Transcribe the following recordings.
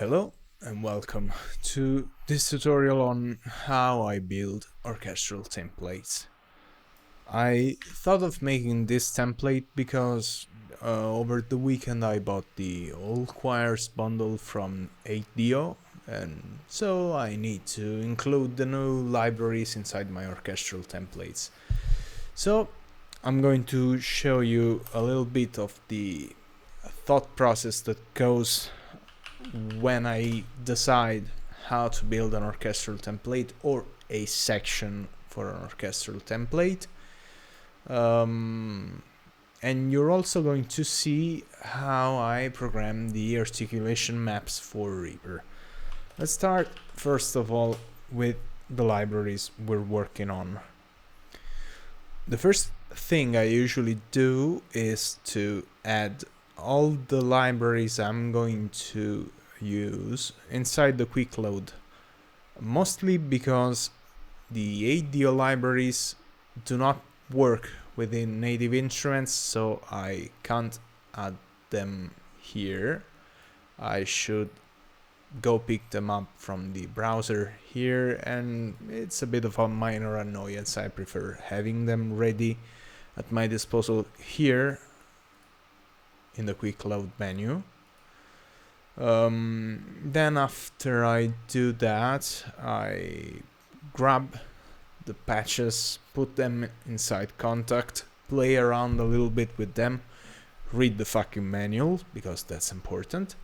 Hello and welcome to this tutorial on how I build orchestral templates. I thought of making this template because over the weekend I bought the All Choirs bundle from 8dio, and so I need to include the new libraries inside my orchestral templates. So I'm going to show you a little bit of the thought process that goes when I decide how to build an orchestral template or a section for an orchestral template. And you're also going to see how I program the articulation maps for Reaper. Let's start first of all with the libraries we're working on. The first thing I usually do is to add all the libraries I'm going to use inside the quick load, mostly because the 8dio libraries do not work within native instruments, so I can't add them here. I should go pick them up from the browser here, and it's a bit of a minor annoyance. I prefer having them ready at my disposal here in the quick load menu. Then after I do that, I grab the patches, put them inside Contact, play around a little bit with them, read the fucking manual because that's important,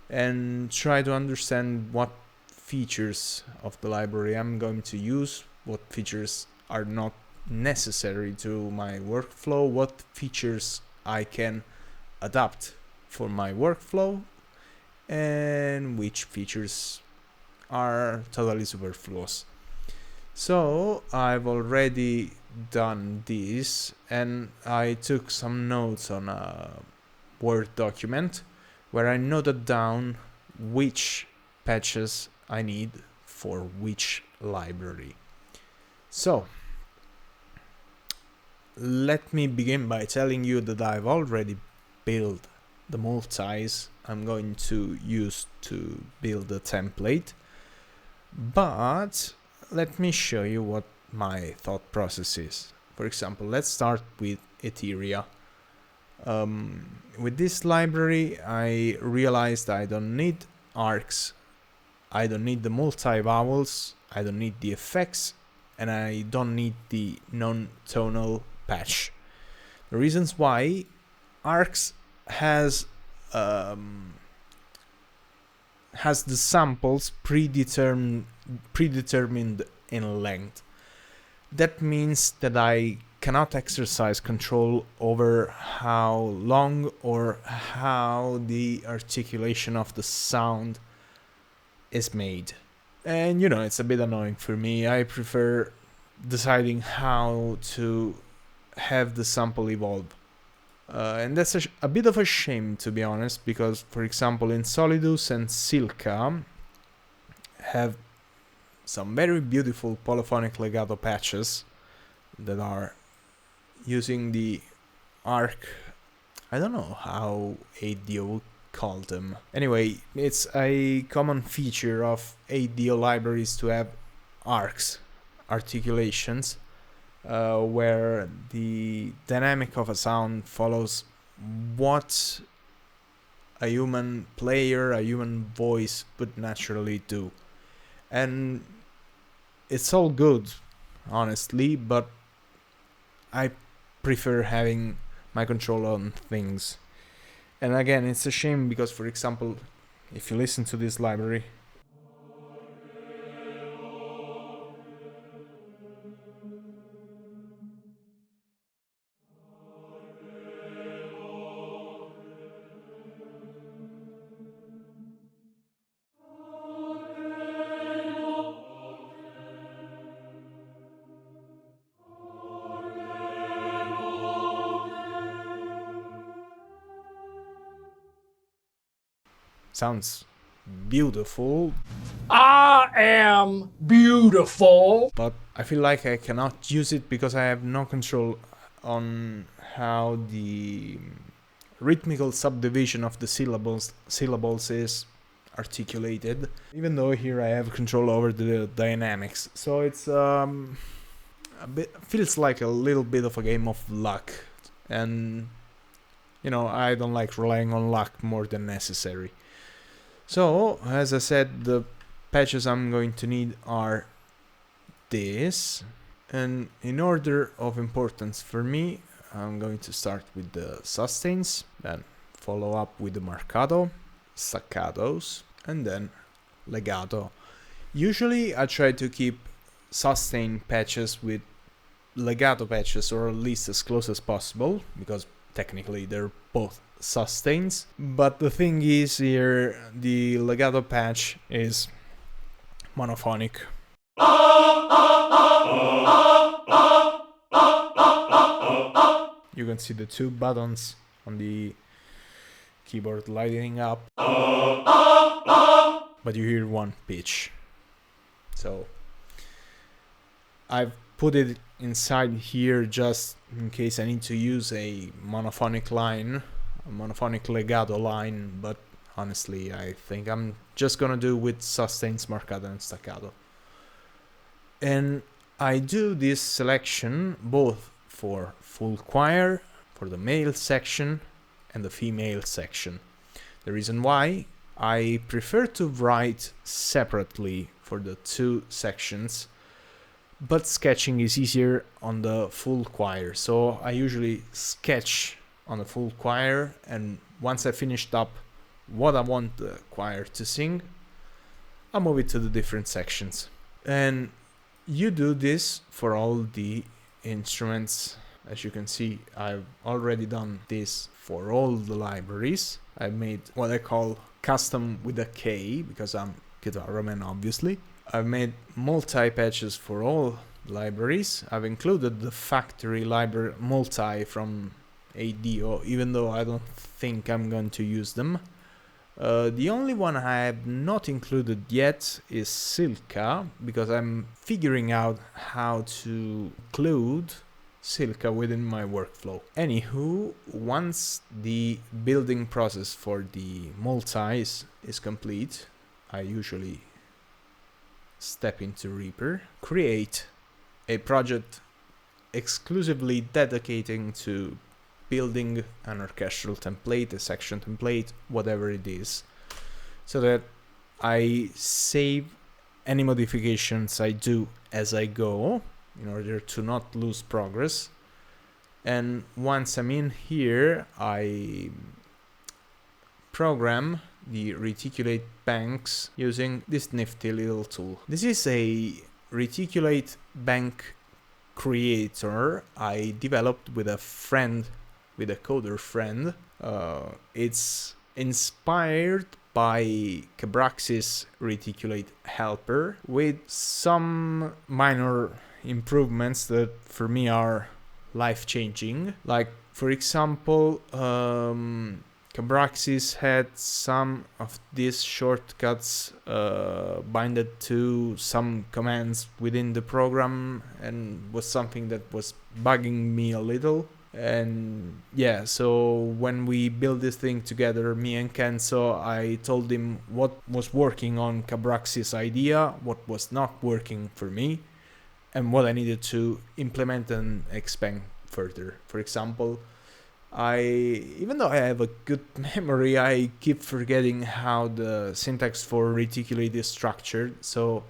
and try to understand what features of the library I'm going to use, what features are not necessary to my workflow, what features I can adapt for my workflow, and which features are totally superfluous. So I've already done this, and I took some notes on a Word document where I noted down which patches I need for which library. So let me begin by telling you that I've already built the multis I'm going to use to build the template, but let me show you what my thought process is. For example, let's start with Etheria. With this library, I realized I don't need arcs, I don't need the multi-vowels, I don't need the effects, and I don't need the non-tonal patch. The reasons why: arcs has the samples predetermined in length. That means that I cannot exercise control over how long or how the articulation of the sound is made. And you know, it's a bit annoying for me. I prefer deciding how to have the sample evolve. And that's a bit of a shame, to be honest, because, for example, in Solidus and Silka have some very beautiful polyphonic legato patches that are using the arc. I don't know how 8dio would call them. Anyway, it's a common feature of 8dio libraries to have arcs, articulations, where the dynamic of a sound follows what a human player, a human voice would naturally do. And it's all good, honestly, but I prefer having my control on things. And again, it's a shame because, for example, if you listen to this library, sounds beautiful. I am beautiful. But I feel like I cannot use it because I have no control on how the rhythmical subdivision of the syllables is articulated, even though here I have control over the dynamics. So it's feels like a little bit of a game of luck, and you know, I don't like relying on luck more than necessary. So as I said, the patches I'm going to need are this, and in order of importance for me, I'm going to start with the sustains, then follow up with the marcato, staccatos, and then legato. Usually I try to keep sustain patches with legato patches, or at least as close as possible, because technically they're both sustains. But the thing is, here the legato patch is monophonic. You can see the two buttons on the keyboard lighting up, but you hear one pitch. So I've put it inside here just in case I need to use a monophonic line, a monophonic legato line, but honestly I think I'm just gonna do with sustains, marcato and staccato. And I do this selection both for full choir, for the male section and the female section. The reason why, I prefer to write separately for the two sections, but sketching is easier on the full choir. So I usually sketch on the full choir, and once I finished up what I want the choir to sing, I'll move it to the different sections. And you do this for all the instruments. As you can see, I've already done this for all the libraries. I've made what I call custom with a K, because I'm guitarman obviously. I've made multi-patches for all libraries. I've included the factory library multi from ADO, even though I don't think I'm going to use them. The only one I have not included yet is Silca, because I'm figuring out how to include Silca within my workflow. Anywho, once the building process for the multis is complete, I usually step into Reaper, create a project exclusively dedicating to building an orchestral template, a section template, whatever it is, so that I save any modifications I do as I go, in order to not lose progress. And once I'm in here, I program the Reaticulate banks using this nifty little tool. This is a Reaticulate bank creator I developed with a friend, with a coder friend. It's inspired by Cabraxis Reaticulate helper, with some minor improvements that for me are life-changing. Like, for example, Cabraxis had some of these shortcuts binded to some commands within the program, and was something that was bugging me a little. And yeah, so when we built this thing together, me and Kenzo, I told him what was working on Cabraxis' idea, what was not working for me, and what I needed to implement and expand further. For example, even though I have a good memory, I keep forgetting how the syntax for Reaticulate is structured. So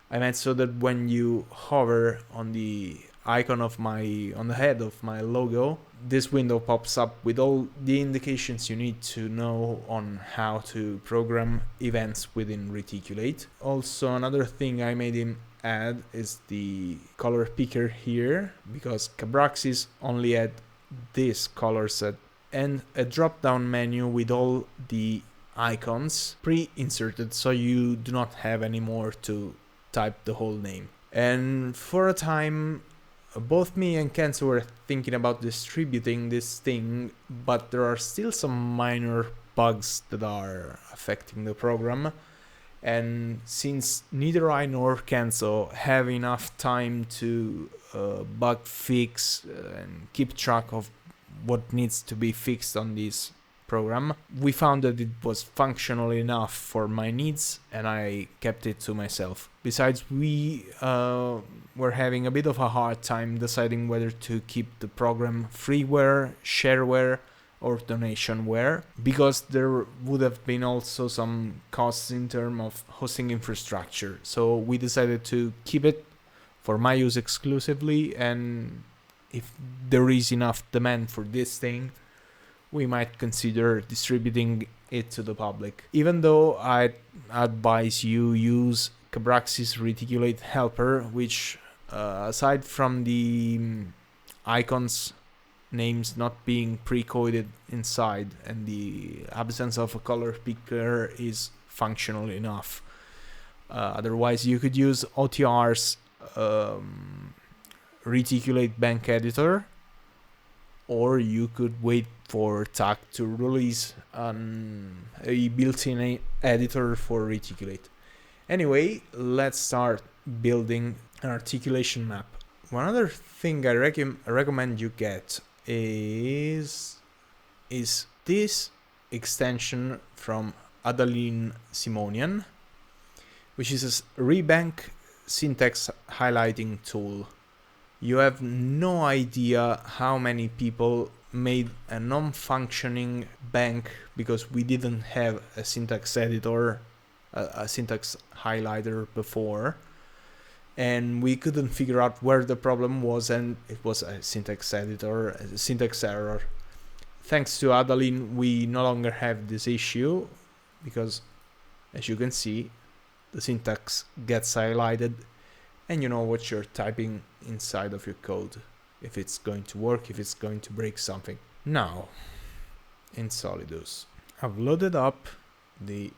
I meant so that when you hover on the icon of on the head of my logo, this window pops up with all the indications you need to know on how to program events within Reaticulate. Also, another thing I made him add is the color picker here, because Cabraxis only had this color set and a drop down menu with all the icons pre-inserted, so you do not have any more to type the whole name. And for a time, both me and Kenzo were thinking about distributing this thing, but there are still some minor bugs that are affecting the program. And since neither I nor Kenzo have enough time to bug fix and keep track of what needs to be fixed on these program. We found that it was functional enough for my needs, and I kept it to myself. Besides, we were having a bit of a hard time deciding whether to keep the program freeware, shareware, or donationware, because there would have been also some costs in terms of hosting infrastructure. So we decided to keep it for my use exclusively, and if there is enough demand for this thing, we might consider distributing it to the public. Even though I'd advise you use Cabraxis Reaticulate helper, which aside from the icons names not being pre-coded inside and the absence of a color picker is functional enough. Otherwise, you could use OTR's Reaticulate bank editor, or you could wait for TAC to release a built-in editor for Reaticulate. Anyway, let's start building an articulation map. One other thing I recommend you get is this extension from Adeline Simonian, which is a rebank syntax highlighting tool. You have no idea how many people made a non-functioning bank because we didn't have a syntax editor, a syntax highlighter before, and we couldn't figure out where the problem was, and it was a syntax editor, a syntax error. Thanks to Adeline, we no longer have this issue because, as you can see, the syntax gets highlighted and you know what you're typing inside of your code, if it's going to work, if it's going to break something. Now, in Solidus, I've loaded up the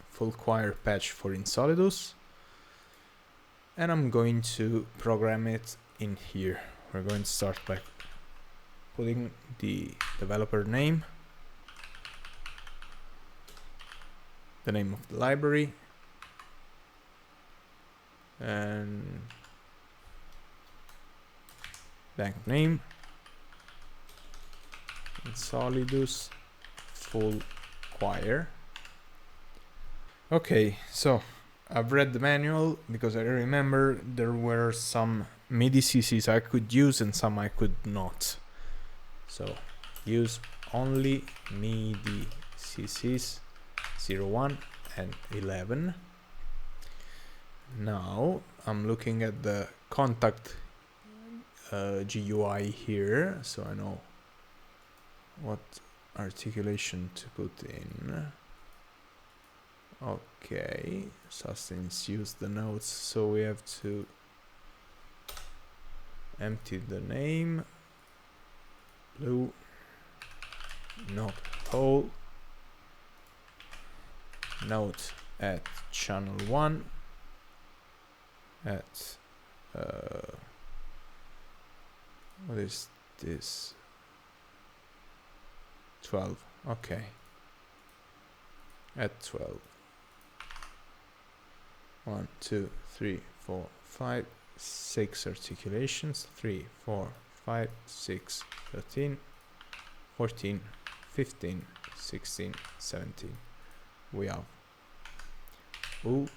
full choir patch for Insolidus, and I'm going to program it in here. We're going to start by putting the developer name, the name of the library, and bank name, Insolidus full choir. Okay, so I've read the manual because I remember there were some MIDI CCs I could use and some I could not. So use only MIDI CCs 01 and 11. Now I'm looking at the contact GUI here, so I know what articulation to put in. Okay, sustains use the notes, so we have to empty the name, blue, note whole, note at channel 1 at what is this, 12, okay, at 12. 1, 2, 3, 4, 5, 6 articulations, 3, 4, 5, 6, 13, 14, 15, 16, 17. We have ooh,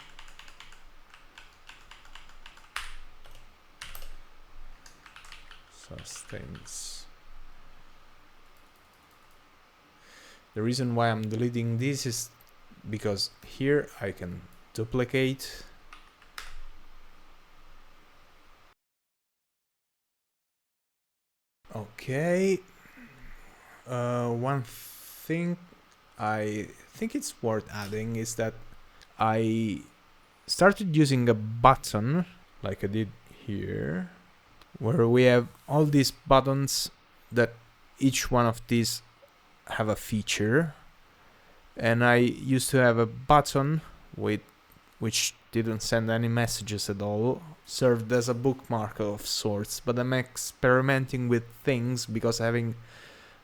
sustains. The reason why I'm deleting this is because here I can duplicate okay. One thing I think it's worth adding is that I started using a button like I did here, where we have all these buttons that each one of these have a feature, and I used to have a button with which didn't send any messages at all, served as a bookmark of sorts, but I'm experimenting with things because having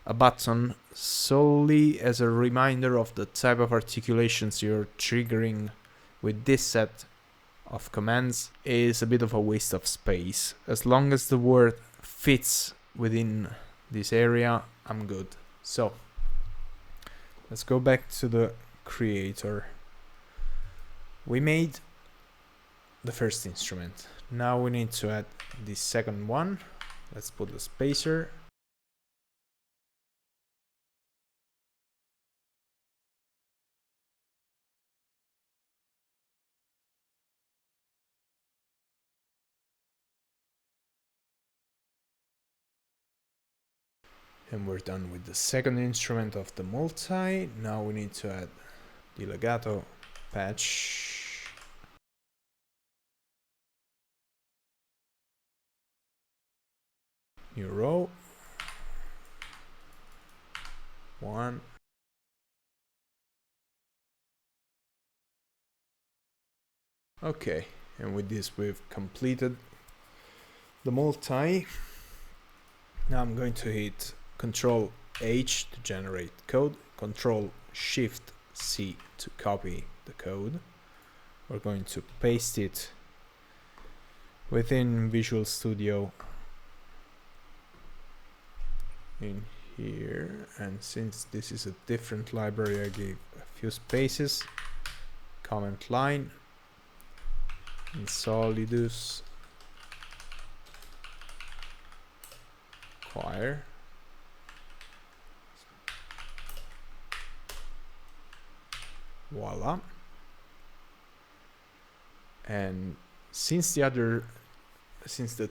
a button solely as a reminder of the type of articulations you're triggering with this set of commands is a bit of a waste of space. As long as the word fits within this area, I'm good. So Let's go back to the creator. We made the first instrument. Now we need to add the second one. Let's put a spacer. And we're done with the second instrument of the multi. Now we need to add the legato patch. New row. 1. Okay, and with this we've completed the multi. Now I'm going to hit Control H to generate code, Control Shift C to copy the code. We're going to paste it within Visual Studio in here, and since this is a different library, I gave a few spaces. Comment line in Solidus choir. Voila. And since the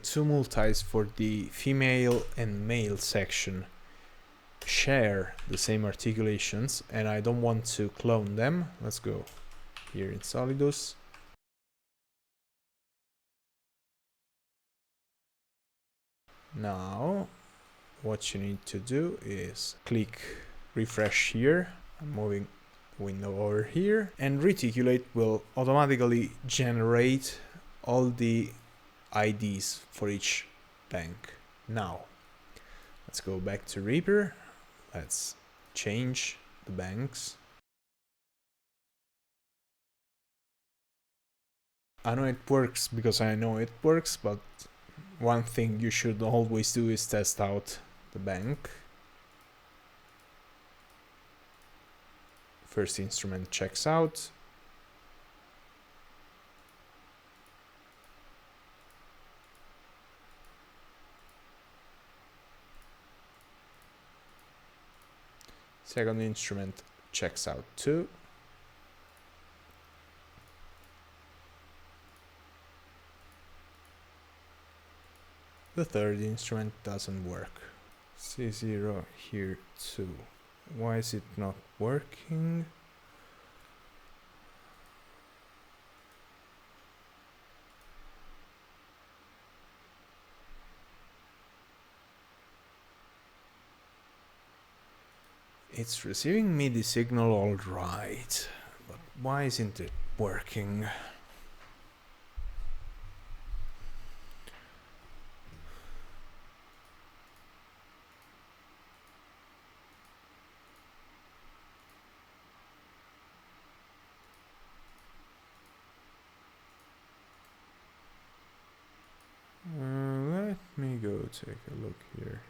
two multis for the female and male section share the same articulations and I don't want to clone them, let's go here in Solidus. Now what you need to do is click refresh here. I'm moving the window over here, and Reaticulate will automatically generate all the IDs for each bank. Now let's go back to Reaper. Let's change the banks. I know it works because I know it works, but one thing you should always do is test out the bank. First instrument checks out. Second instrument checks out too. The third instrument doesn't work. C0 here too. Why is it not working? It's receiving MIDI signal all right, but why isn't it working? Let me go take a look here.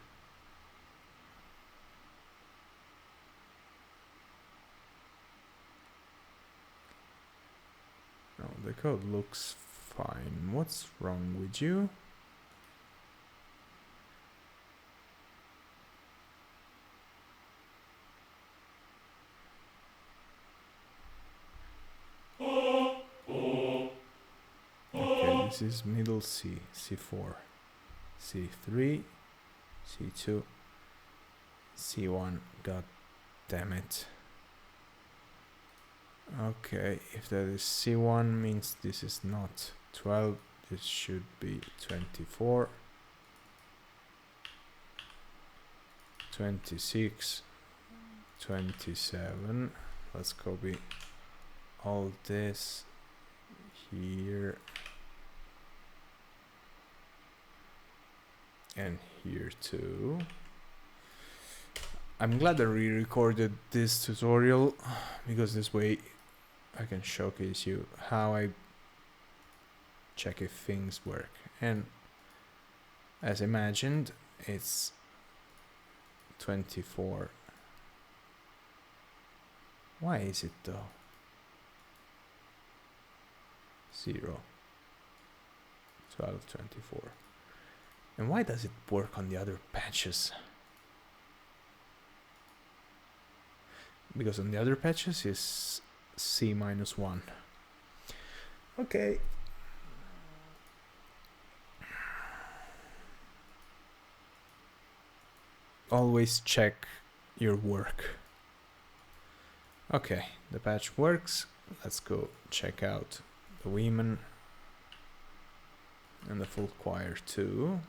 No, the code looks fine. What's wrong with you? Okay, this is middle C, C4, C3, C2, C1. God damn it. Okay, if that is C1 means this is not 12, this should be 24, 26, 27. Let's copy all this here and here too. I'm glad I re-recorded this tutorial because this way I can showcase you how I check if things work. And as imagined, it's 24. Why is it though? 0, 12, 24. And why does it work on the other patches? Because on the other patches is C minus 1. Okay. Always check your work. Okay, the patch works. Let's go check out the women and the full choir too.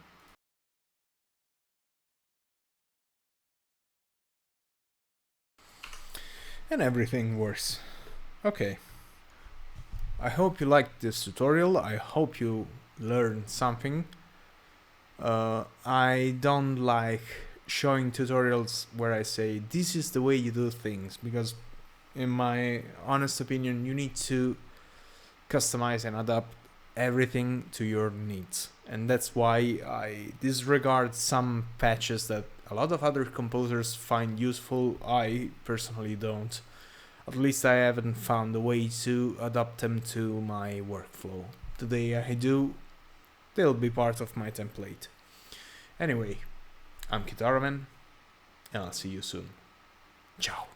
And everything works. Okay. I hope you liked this tutorial. I hope you learned something. I don't like showing tutorials where I say this is the way you do things, because in my honest opinion you need to customize and adapt everything to your needs, and that's why I disregard some patches that a lot of other composers find useful. I personally don't. At least I haven't found a way to adapt them to my workflow. The day I do, they'll be part of my template. Anyway, I'm Kitaraman, and I'll see you soon. Ciao.